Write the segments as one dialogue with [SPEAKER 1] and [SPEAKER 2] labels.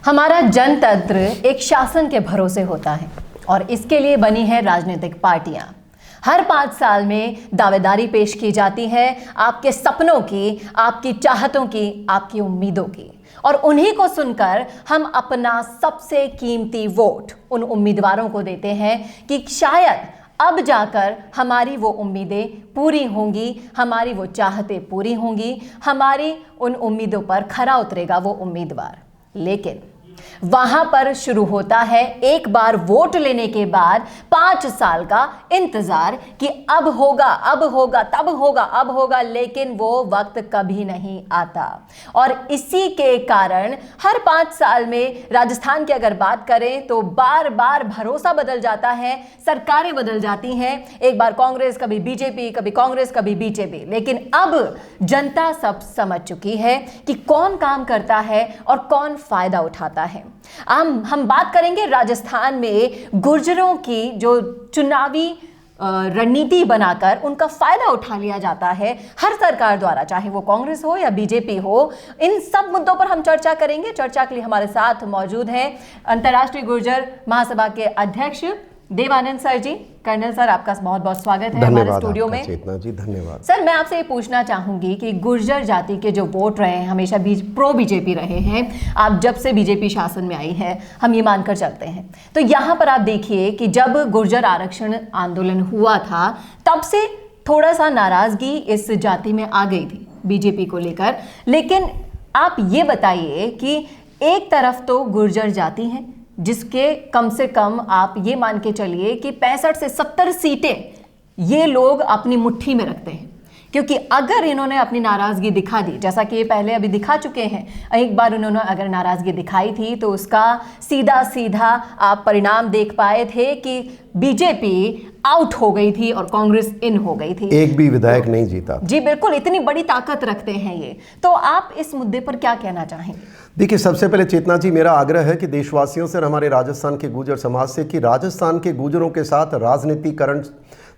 [SPEAKER 1] हमारा जनतंत्र एक शासन के भरोसे होता है और इसके लिए बनी है राजनीतिक पार्टियां। हर 5 साल में दावेदारी पेश की जाती है आपके सपनों की, आपकी चाहतों की, आपकी उम्मीदों की, और उन्हीं को सुनकर हम अपना सबसे कीमती वोट उन उम्मीदवारों को देते हैं कि शायद अब जाकर हमारी वो उम्मीदें पूरी होंगी, हमारी वो चाहतें पूरी होंगी, हमारी उन उम्मीदों पर खरा उतरेगा वो उम्मीदवार। लेकिन वहां पर शुरू होता है एक बार वोट लेने के बाद 5 साल का इंतजार कि अब होगा, अब होगा, तब होगा, अब होगा, लेकिन वो वक्त कभी नहीं आता। और इसी के कारण हर 5 साल में राजस्थान की अगर बात करें तो बार बार भरोसा बदल जाता है, सरकारें बदल जाती हैं, एक बार कांग्रेस, कभी बीजेपी, कभी कांग्रेस, कभी बीजेपी। लेकिन अब जनता सब समझ चुकी है कि कौन काम करता है और कौन फायदा उठाता है। हम बात करेंगे राजस्थान में गुर्जरों की जो चुनावी रणनीति बनाकर उनका फायदा उठा लिया जाता है हर सरकार द्वारा, चाहे वो कांग्रेस हो या बीजेपी हो। इन सब मुद्दों पर हम चर्चा करेंगे। चर्चा के लिए हमारे साथ मौजूद हैं अंतर्राष्ट्रीय गुर्जर महासभा के अध्यक्ष देवानंद सर जी। कर्नल सर, आपका बहुत बहुत स्वागत है हमारे स्टूडियो में।
[SPEAKER 2] चेतना जी, धन्यवाद।
[SPEAKER 1] सर, मैं आपसे ये पूछना चाहूंगी कि गुर्जर जाति के जो वोट रहे हैं हमेशा प्रो बीजेपी रहे हैं। आप जब से बीजेपी शासन में आई है हम ये मानकर चलते हैं, तो यहाँ पर आप देखिए कि जब गुर्जर आरक्षण आंदोलन हुआ था तब से थोड़ा सा नाराजगी इस जाति में आ गई थी बीजेपी को लेकर। लेकिन आप ये बताइए कि एक तरफ तो गुर्जर जाति है जिसके कम से कम आप ये मान के चलिए कि 65 से 70 सीटें ये लोग अपनी मुट्ठी में रखते हैं, क्योंकि अगर इन्होंने अपनी नाराजगी दिखा दी, जैसा कि ये पहले अभी दिखा चुके हैं, एक बार उन्होंने अगर नाराजगी दिखाई थी तो उसका सीधा सीधा आप परिणाम देख पाए थे कि बीजेपी आउट हो गई थी और कांग्रेस इन हो गई थी।
[SPEAKER 2] एक भी विधायक नहीं जीता।
[SPEAKER 1] जी बिल्कुल, इतनी बड़ी ताकत रखते हैं ये। तो आप इस मुद्दे पर क्या कहना चाहेंगे?
[SPEAKER 2] देखिए, सबसे पहले चेतना जी, मेरा आग्रह है कि देशवासियों से और हमारे राजस्थान के गुर्जर समाज से कि राजस्थान के गुर्जरों के साथ राजनीतिकरण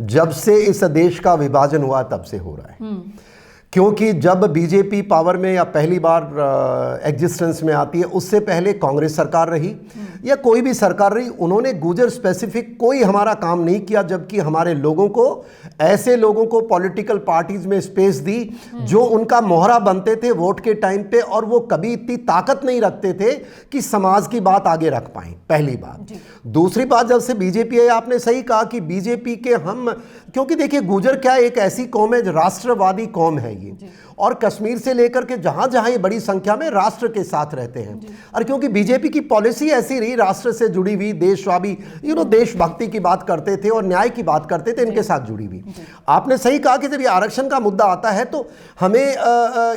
[SPEAKER 2] जब से इस देश का विभाजन हुआ तब से हो रहा है। क्योंकि जब बीजेपी पावर में या पहली बार एग्जिस्टेंस में आती है, उससे पहले कांग्रेस सरकार रही या कोई भी सरकार रही, उन्होंने गुर्जर स्पेसिफिक कोई हमारा काम नहीं किया, जबकि हमारे लोगों को, ऐसे लोगों को पॉलिटिकल पार्टीज में स्पेस दी जो उनका मोहरा बनते थे वोट के टाइम पे, और वो कभी इतनी ताकत नहीं रखते थे कि समाज की बात आगे रख पाए। पहली बात। दूसरी बात, जब से बीजेपी आई, आपने सही कहा कि बीजेपी के हम, क्योंकि देखिए गुर्जर क्या एक ऐसी कौम है, राष्ट्रवादी कौम है ये, और कश्मीर से लेकर के जहां जहां ये बड़ी संख्या में राष्ट्र के साथ रहते हैं। और क्योंकि बीजेपी की पॉलिसी ऐसी रही, राष्ट्र से जुड़ी हुई, देशवादी, देशभक्ति की बात करते थे और न्याय की बात करते थे, इनके साथ जुड़ी हुई। आपने सही कहा कि जब ये आरक्षण का मुद्दा आता है तो हमें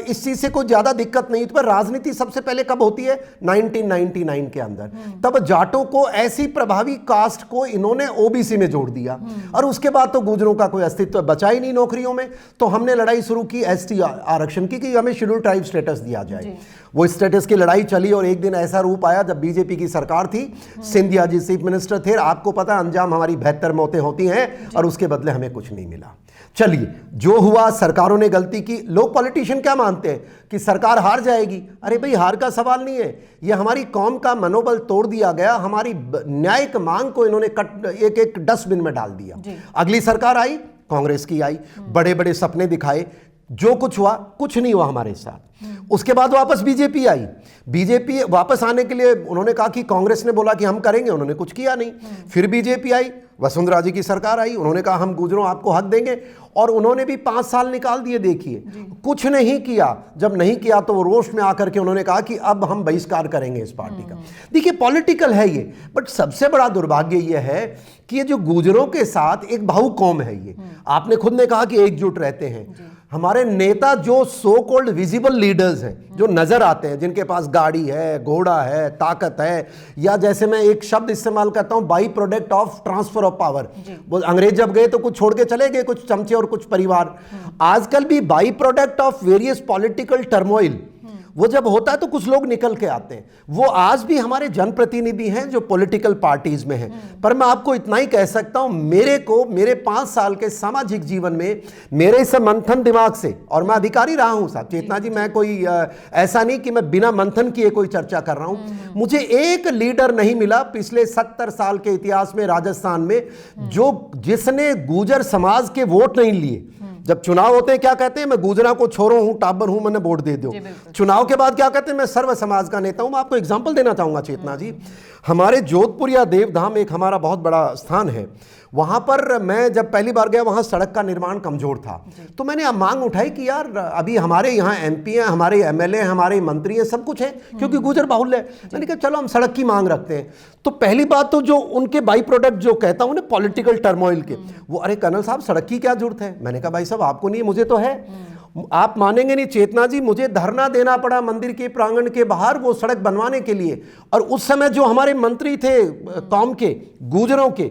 [SPEAKER 2] इस चीज से कोई ज्यादा दिक्कत नहीं। पर राजनीति सबसे पहले कब होती है? 1999 के अंदर। तब जाटों को, ऐसी प्रभावी कास्ट को इन्होंने ओबीसी में जोड़ दिया, और उसके बाद तो गुर्जरों का कोई अस्तित्व बचा ही नहीं नौकरियों में। तो हमने लड़ाई शुरू की एसटी आरक्षण की कि हमें शेड्यूल ट्राइब स्टेटस दिया जाए। वो स्टेटस की लड़ाई चली और एक दिन ऐसा रूप आया जब बीजेपी की सरकार थी, सिंधिया जी चीफ मिनिस्टर थे। आपको पता, अंजाम हमारी 72 मौतें होती हैं और उसके बदले हमें कुछ नहीं मिला। चलिए, जो हुआ, सरकारों ने गलती की। लोग पॉलिटिशियन क्या मानते हैं कि सरकार हार जाएगी। अरे भाई, हार का सवाल नहीं है, ये हमारी कौम का मनोबल तोड़ दिया गया। हमारी न्यायिक मांग को इन्होंने एक एक डस्टबिन में डाल दिया। अगली सरकार आई, कांग्रेस की आई, बड़े बड़े सपने दिखाए, जो कुछ हुआ, कुछ नहीं हुआ हमारे साथ। उसके बाद वापस बीजेपी आई। बीजेपी वापस आने के लिए उन्होंने कहा कि कांग्रेस ने बोला कि हम करेंगे, उन्होंने कुछ किया नहीं। फिर बीजेपी आई, वसुंधरा जी की सरकार आई, उन्होंने कहा हम गुर्जरों आपको हक देंगे, और उन्होंने भी 5 साल निकाल दिए। देखिए, कुछ नहीं किया। जब नहीं किया तो वो रोष में आकर के उन्होंने कहा कि अब हम बहिष्कार करेंगे इस पार्टी का। देखिए, पॉलिटिकल है ये, बट सबसे बड़ा दुर्भाग्य ये है कि ये जो गुर्जरों के साथ एक भाऊ कौम है ये। आपने खुद ने कहा कि एकजुट रहते हैं। हमारे नेता जो सो कॉल्ड विजिबल लीडर्स हैं, जो नजर आते हैं, जिनके पास गाड़ी है, घोड़ा है, ताकत है, या जैसे मैं एक शब्द इस्तेमाल करता हूं, by product of transfer of power. वो अंग्रेज जब गए तो कुछ छोड़ के चले गए, कुछ चमचे और कुछ परिवार। आजकल भी by product of various political turmoil, वो जब होता है तो कुछ लोग निकल के आते हैं। वो आज भी हमारे जनप्रतिनिधि हैं जो पॉलिटिकल पार्टीज में हैं। पर मैं आपको इतना ही कह सकता हूं, मेरे 5 साल के सामाजिक जीवन में मेरे इस मंथन दिमाग से, और मैं अधिकारी रहा हूं साहब चेतना जी, मैं कोई ऐसा नहीं कि मैं बिना मंथन किए कोई चर्चा कर रहा हूं। मुझे एक लीडर नहीं मिला पिछले 70 साल के इतिहास में राजस्थान में जिसने गुर्जर समाज के वोट नहीं लिए। जब चुनाव होते हैं क्या कहते हैं, मैं गुजरा को छोरो हूं, टाबर हूं, मैंने वोट दे दो। चुनाव के बाद क्या कहते हैं, मैं सर्व समाज का नेता हूं। मैं आपको एग्जांपल देना चाहूंगा चेतना जी, हमारे जोधपुर या देवधाम एक हमारा बहुत बड़ा स्थान है, वहां पर मैं जब पहली बार गया वहां सड़क का निर्माण कमजोर था। तो मैंने अब मांग उठाई कि यार अभी हमारे यहाँ एमपी हैं, हमारे एमएलए हैं, हमारे मंत्री हैं, सब कुछ है क्योंकि गुजर बाहुल्य है। मैंने कहा चलो हम सड़क की मांग रखते हैं। तो पहली बात तो जो उनके बाई प्रोडक्ट जो कहता हूं ना पॉलिटिकल टर्मोइल के, वो अरे कर्नल साहब सड़क की क्या जरूरत है। मैंने कहा भाई साहब आपको नहीं, मुझे तो है। आप मानेंगे नहीं चेतना जी, मुझे धरना देना पड़ा मंदिर के प्रांगण के बाहर वो सड़क बनवाने के लिए। और उस समय जो हमारे मंत्री थे कौम के, गुजरों के,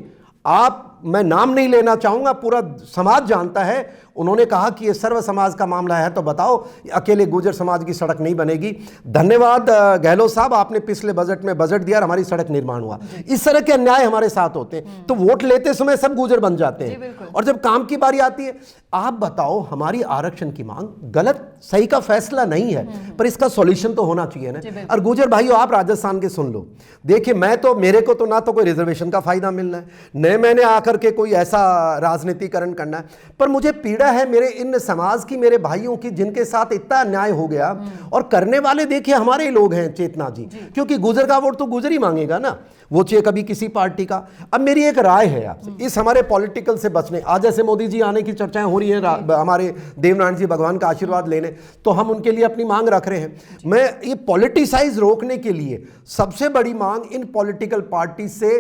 [SPEAKER 2] मैं नाम नहीं लेना चाहूंगा, पूरा समाज जानता है, उन्होंने कहा कि ये सर्व समाज का मामला है तो बताओ, अकेले गुर्जर समाज की सड़क नहीं बनेगी। धन्यवाद गहलोत साहब, आपने पिछले बजट में बजट दिया और हमारी सड़क निर्माण हुआ। इस तरह के अन्याय हमारे साथ होते हैं। तो वोट लेते समय सब गुर्जर बन जाते हैं और जब काम की बारी आती है, आप बताओ हमारी आरक्षण की मांग गलत सही का फैसला नहीं है, पर इसका सॉल्यूशन तो होना चाहिए ना। और गुर्जर भाइयों आप राजस्थान के सुन लो, देखिए मेरे को तो ना तो कोई रिजर्वेशन का फायदा मिलना है, न मैंने आकर के कोई ऐसा राजनीतिकरण करना है, पर मुझे पीड़ा है मेरे इन समाज की, मेरे भाइयों की, जिनके साथ इतना अन्याय हो गया। और करने वाले देखिए हमारे लोग हैं चेतना जी, क्योंकि गुजर का वोट तो गुजर ही मांगेगा ना, वो चाहे कभी किसी पार्टी का। अब मेरी एक राय है आपसे, इस हमारे पॉलिटिकल से बचने, आज जैसे मोदी जी आने की चर्चाएं हो रही है, हमारे देवनारायण जी भगवान का आशीर्वाद लेने, तो हम उनके लिए अपनी मांग रख रहे हैं। मैं ये पॉलिटिसाइज रोकने के लिए सबसे बड़ी मांग इन पॉलिटिकल पार्टी से,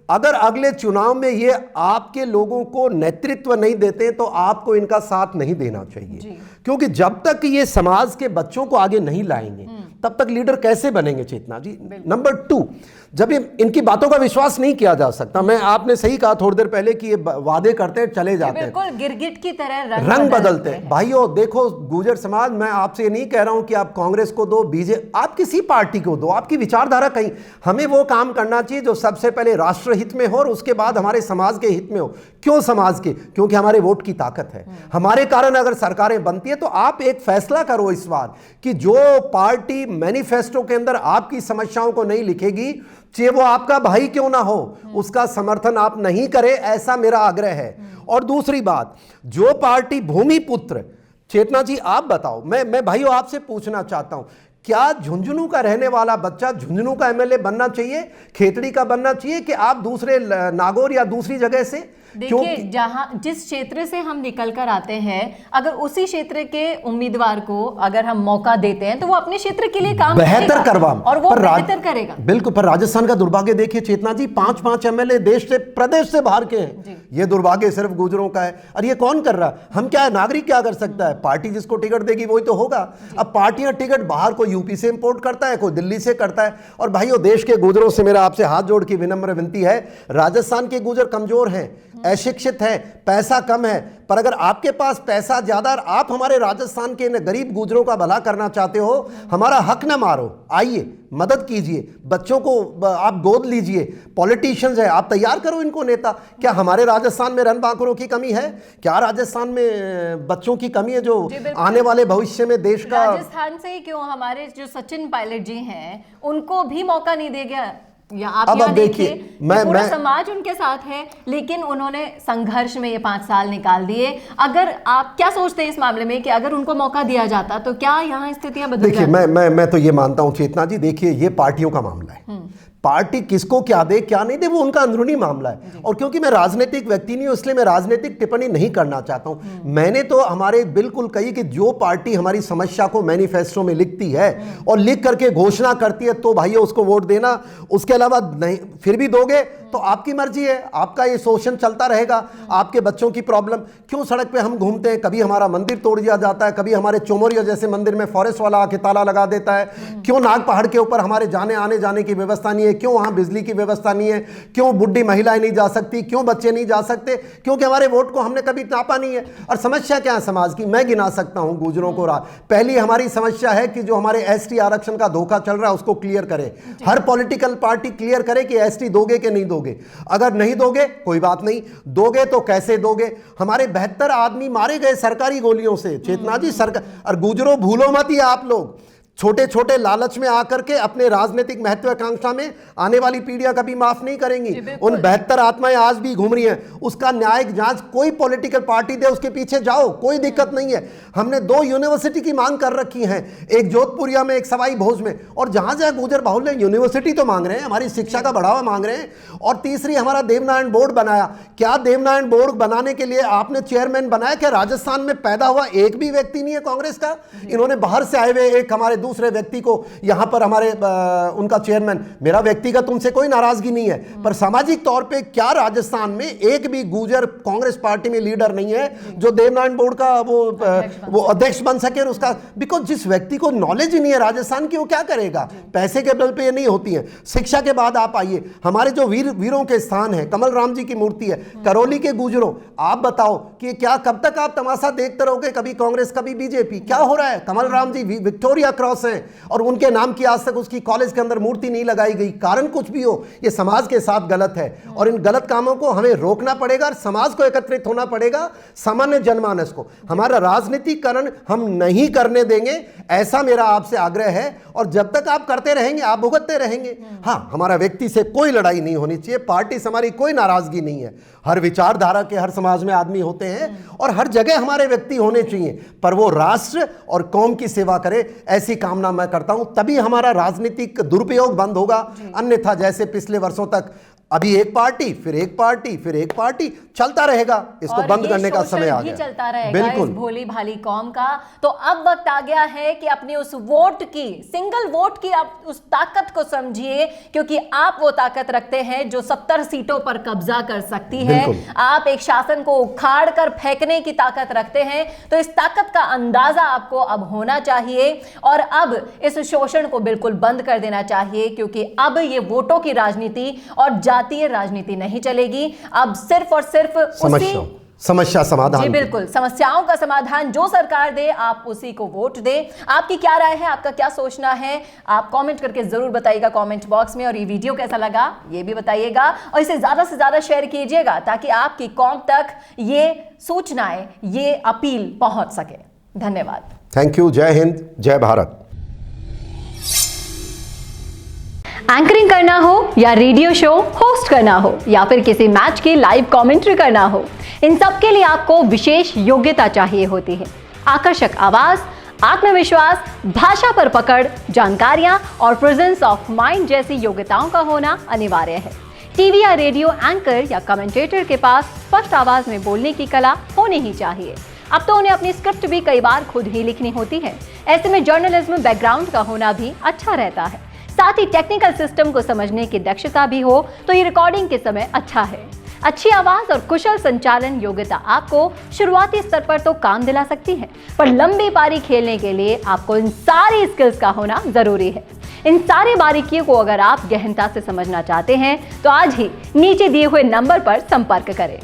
[SPEAKER 2] अगर अगले चुनाव में ये आपके लोगों को नेतृत्व नहीं देते तो आपको इनका साथ नहीं देना चाहिए, क्योंकि जब तक ये समाज के बच्चों को आगे नहीं लाएंगे तब तक लीडर कैसे बनेंगे चेतना जी। नंबर 2, जब इनकी बातों का विश्वास नहीं किया जा सकता। आपने सही कहा थोड़ी देर पहले कि ये वादे करते हैं चले जाते हैं,
[SPEAKER 1] बिल्कुल गिरगिट की तरह
[SPEAKER 2] रंग बदलते हैं। भाइयों देखो गुर्जर समाज, मैं आपसे नहीं कह रहा हूं कि आप कांग्रेस को दो, बीजेपी, आप किसी पार्टी को दो, आपकी विचारधारा कहीं, हमें वो काम करना चाहिए जो सबसे पहले राष्ट्र हित में हो और उसके बाद हमारे समाज के हित में हो। क्यों समाज के? क्योंकि हमारे वोट की ताकत है, हमारे कारण अगर सरकारें बनती है। तो आप एक फैसला करो इस बार कि जो पार्टी मैनिफेस्टो के अंदर आपकी समस्याओं को नहीं लिखेगी, चाहे वो आपका भाई क्यों ना हो, उसका समर्थन आप नहीं करें, ऐसा मेरा आग्रह है। और दूसरी बात, जो पार्टी भूमिपुत्र, चेतना जी आप बताओ, मैं भाइयों आपसे पूछना चाहता हूं, क्या झुंझुनू का रहने वाला बच्चा झुंझुनू का एमएलए बनना चाहिए, खेतड़ी का बनना चाहिए, कि आप दूसरे नागौर या दूसरी जगह से?
[SPEAKER 1] देखिए जिस क्षेत्र से हम निकल कर आते हैं, अगर उसी क्षेत्र के उम्मीदवार को अगर हम मौका देते हैं तो वो अपने क्षेत्र के लिए काम
[SPEAKER 2] बेहतर करवा
[SPEAKER 1] और वो बेहतर करेगा।
[SPEAKER 2] बिल्कुल। पर राजस्थान का दुर्भाग्य देखिए चेतना जी, 5-5 एमएलए देश से, प्रदेश से बाहर के हैं। ये दुर्भाग्य सिर्फ गुजरों का है। और ये कौन कर रहा है? हम क्या है, नागरिक क्या कर सकता है? पार्टी जिसको टिकट देगी वही तो होगा। अब पार्टियां टिकट बाहर, कोई यूपी से इंपोर्ट करता है, कोई दिल्ली से करता है। और भाइयों देश के गुजरों से मेरा आपसे हाथ जोड़ की विनम्र विनती है, राजस्थान के गुजर कमजोर हैं, अशिक्षित है, पैसा कम है, पर अगर आपके पास पैसा ज्यादा और आप हमारे राजस्थान के गरीब गुजरों का भला करना चाहते हो, हमारा हक न मारो, आइए मदद कीजिए, बच्चों को आप गोद लीजिए, पॉलिटिशियंस है, आप तैयार करो इनको नेता। क्या हमारे राजस्थान में रणबांकुरों की कमी है? क्या राजस्थान में बच्चों की कमी है जो आने वाले भविष्य में देश का?
[SPEAKER 1] राजस्थान से ही क्यों, हमारे जो सचिन पायलट जी हैं उनको भी मौका नहीं दे गया। या आप
[SPEAKER 2] अब देखिए,
[SPEAKER 1] पूरा समाज उनके साथ है, लेकिन उन्होंने संघर्ष में ये 5 साल निकाल दिए। अगर आप क्या सोचते हैं इस मामले में कि अगर उनको मौका दिया जाता तो क्या यहाँ स्थितियां बदल जाती?
[SPEAKER 2] देखिए मैं तो ये मानता हूं चेतना जी, देखिए ये पार्टियों का मामला है, पार्टी किसको क्या दे क्या नहीं दे वो उनका अंदरूनी मामला है। और क्योंकि मैं राजनीतिक व्यक्ति नहीं हूं इसलिए मैं राजनीतिक टिप्पणी नहीं करना चाहता हूं। मैंने तो हमारे बिल्कुल कही कि जो पार्टी हमारी समस्या को मैनिफेस्टो में लिखती है और लिख करके घोषणा करती है तो भाइयों उसको वोट देना, उसके अलावा नहीं, फिर भी दोगे तो आपकी मर्जी है, आपका ये शोषण चलता रहेगा, आपके बच्चों की प्रॉब्लम। क्यों सड़क पे हम घूमते हैं, कभी हमारा मंदिर तोड़ दिया जाता है, कभी हमारे चोमोरिया जैसे मंदिर में फॉरेस्ट वाला आके ताला लगा देता है, क्यों नाग पहाड़ के ऊपर हमारे आने जाने की व्यवस्था नहीं है, क्यों वहां बिजली की व्यवस्था नहीं है, क्यों बुढ़ी महिलाएं नहीं जा सकती, क्यों बच्चे नहीं जा सकते, क्योंकि हमारे वोट को हमने कभी नापा नहीं है। और समस्या क्या है समाज की, मैं गिना सकता हूं गुजरों को। पहली हमारी समस्या है कि जो हमारे एसटी आरक्षण का धोखा चल रहा है उसको क्लियर करे, हर पॉलिटिकल पार्टी क्लियर करे कि एसटी दोगे कि नहीं दोगे। अगर नहीं दोगे कोई बात नहीं, दोगे तो कैसे दोगे। हमारे 72 आदमी मारे गए सरकारी गोलियों से, चेतना जी। सरकार और गुजरो भूलो मत ही आप लोग, छोटे छोटे लालच में आकर के अपने राजनीतिक महत्वाकांक्षा में आने वाली पीढ़ियां कभी माफ नहीं करेंगी। उन 72 आत्माएं आज भी घूम रही हैं, उसका न्यायिक जांच कोई पॉलिटिकल पार्टी दे, उसके पीछे जाओ, कोई दिक्कत नहीं है। हमने 2 यूनिवर्सिटी की मांग कर रखी है, एक जोधपुरिया में, एक सवाई भोज में, और जहां जहां गुजर बाहुल्य यूनिवर्सिटी तो मांग रहे हैं, हमारी शिक्षा का बढ़ावा मांग रहे हैं। और तीसरी, हमारा देवनारायण बोर्ड बनाया, क्या देवनारायण बोर्ड बनाने के लिए आपने चेयरमैन बनाया? क्या राजस्थान में पैदा हुआ एक भी व्यक्ति नहीं है कांग्रेस का? इन्होंने बाहर से आए हुए एक हमारे दूसरे व्यक्ति को यहां पर हमारे उनका चेयरमैन, मेरा व्यक्तिगत उनसे कोई नाराजगी नहीं है, पर सामाजिक तौर पे क्या राजस्थान में एक भी गुजर कांग्रेस पार्टी में लीडर नहीं है जो देवनारायण बोर्ड का वो अध्यक्ष बन सके? और उसका बिकॉज जिस व्यक्ति को नॉलेज ही नहीं है राजस्थान की, वो क्या करेगा? पैसे के बल पे ये नहीं होती है। शिक्षा के बाद आप आइए, हमारे जो वीरों के स्थान है, कमल राम जी की मूर्ति है, करौली के गुजरों, आप बताओ कि क्या कब तक आप तमाशा देखते रहोगे? कभी कांग्रेस कभी बीजेपी, क्या हो रहा है? कमल राम जी विक्टोरिया क्रॉस है और उनके नाम की आज तक उसकी कॉलेज के अंदर मूर्ति नहीं लगाई गई। कारण कुछ भी हो, ये समाज के साथ गलत है और इन गलत कामों को हमें रोकना पड़ेगा और समाज को एकत्रित होना पड़ेगा, सामान्य जनमानस को। हमारा राजनीतिकरण हम नहीं करने देंगे, ऐसा मेरा आपसे आग्रह है। और जब तक आप करते रहेंगे, आप भुगतते रहेंगे। हाँ, हमारा व्यक्ति से कोई लड़ाई नहीं होनी चाहिए, पार्टी से हमारी कोई नाराजगी नहीं है। हर विचारधारा के हर समाज में आदमी होते हैं और हर जगह हमारे व्यक्ति होने चाहिए, पर वो राष्ट्र और कौम की सेवा करे, ऐसी कामना मैं करता हूं। तभी हमारा राजनीतिक दुरुपयोग बंद होगा। अन्यथा जैसे पिछले वर्षों तक अभी एक पार्टी फिर एक पार्टी फिर एक पार्टी चलता रहेगा, इसको बंद करने का समय आ गया।
[SPEAKER 1] चलता रहेगा इस भोली भाली कौम का। तो अब वक्त आ गया है कि अपनी उस वोट की, सिंगल वोट की आप उस ताकत को समझिए, क्योंकि आप वो ताकत रखते हैं जो 70 सीटों पर कब्जा कर सकती है। आप एक शासन को उखाड़ कर फेंकने की ताकत रखते हैं। तो इस ताकत का अंदाजा आपको अब होना चाहिए और अब इस शोषण को बिल्कुल बंद कर देना चाहिए, क्योंकि अब ये वोटों की राजनीति और जातीय राजनीति नहीं चलेगी। अब सिर्फ और सिर्फ
[SPEAKER 2] समस्या समाधान,
[SPEAKER 1] जी बिल्कुल, समस्याओं का समाधान जो सरकार दे आप उसी को वोट दे। आपकी क्या राय है, आपका क्या सोचना है, आप कमेंट करके जरूर बताइएगा कमेंट बॉक्स में। और ये वीडियो कैसा लगा ये भी बताइएगा और इसे ज्यादा से ज्यादा शेयर कीजिएगा ताकि आपकी कौम तक ये सूचनाएं, ये अपील पहुंच सके। धन्यवाद।
[SPEAKER 2] Thank you. जय हिंद, जय भारत।
[SPEAKER 1] एंकरिंग करना हो या रेडियो शो होस्ट करना हो या फिर किसी मैच की लाइव कमेंट्री करना हो, इन सब के लिए आपको विशेष योग्यता चाहिए होती है। आकर्षक आवाज, आत्मविश्वास, भाषा पर पकड़, जानकारियां और प्रेजेंस ऑफ माइंड जैसी योग्यताओं का होना अनिवार्य है। टीवी या रेडियो एंकर या कमेंटेटर के पास स्पष्ट आवाज में बोलने की कला होनी ही चाहिए। अब तो उन्हें अपनी स्क्रिप्ट भी कई बार खुद ही लिखनी होती है। ऐसे में जर्नलिज्म बैकग्राउंड का होना भी अच्छा रहता है। साथ ही टेक्निकल सिस्टम को समझने की दक्षता भी हो तो ये रिकॉर्डिंग के समय अच्छा है। अच्छी आवाज और कुशल संचालन योग्यता आपको शुरुआती स्तर पर तो काम दिला सकती है, पर लंबी पारी खेलने के लिए आपको इन सारी स्किल्स का होना जरूरी है। इन सारी बारीकियों को अगर आप गहनता से समझना चाहते हैं तो आज ही नीचे दिए हुए नंबर पर संपर्क करें।